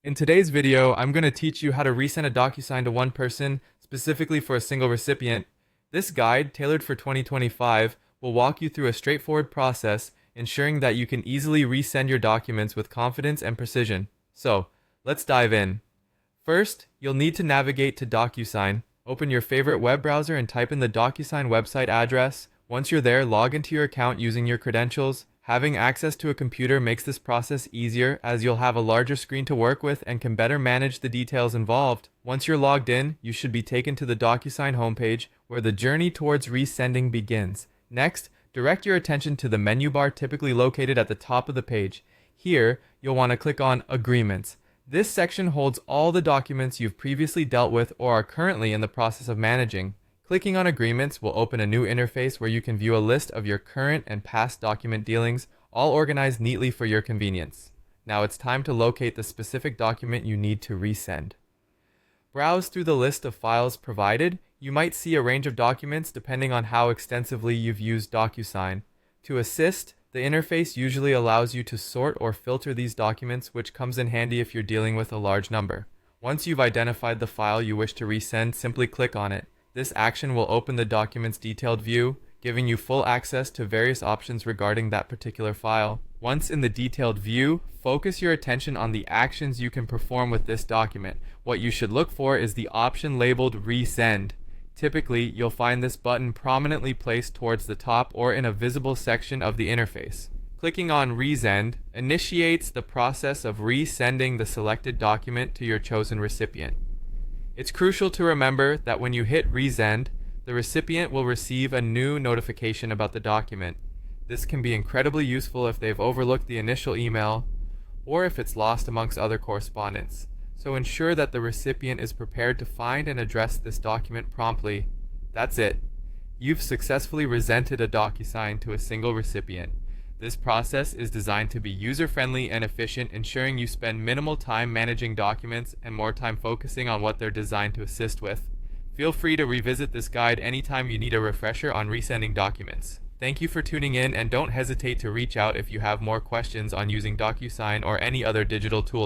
In today's video, I'm going to teach you how to resend a DocuSign to one person, specifically for a single recipient. This guide, tailored for 2025, will walk you through a straightforward process, ensuring that you can easily resend your documents with confidence and precision. So, let's dive in. First, you'll need to navigate to DocuSign. Open your favorite web browser and type in the DocuSign website address. Once you're there, log into your account using your credentials. Having access to a computer makes this process easier, as you'll have a larger screen to work with and can better manage the details involved. Once you're logged in, you should be taken to the DocuSign homepage, where the journey towards resending begins. Next, direct your attention to the menu bar typically located at the top of the page. Here, you'll want to click on Agreements. This section holds all the documents you've previously dealt with or are currently in the process of managing. Clicking on Agreements will open a new interface where you can view a list of your current and past document dealings, all organized neatly for your convenience. Now it's time to locate the specific document you need to resend. Browse through the list of files provided. You might see a range of documents depending on how extensively you've used DocuSign. To assist, the interface usually allows you to sort or filter these documents, which comes in handy if you're dealing with a large number. Once you've identified the file you wish to resend, simply click on it. This action will open the document's detailed view, giving you full access to various options regarding that particular file. Once in the detailed view, focus your attention on the actions you can perform with this document. What you should look for is the option labeled Resend. Typically, you'll find this button prominently placed towards the top or in a visible section of the interface. Clicking on Resend initiates the process of resending the selected document to your chosen recipient. It's crucial to remember that when you hit Resend, the recipient will receive a new notification about the document. This can be incredibly useful if they've overlooked the initial email or if it's lost amongst other correspondence. So ensure that the recipient is prepared to find and address this document promptly. That's it. You've successfully resented a DocuSign to a single recipient. This process is designed to be user-friendly and efficient, ensuring you spend minimal time managing documents and more time focusing on what they're designed to assist with. Feel free to revisit this guide anytime you need a refresher on resending documents. Thank you for tuning in, and don't hesitate to reach out if you have more questions on using DocuSign or any other digital tool.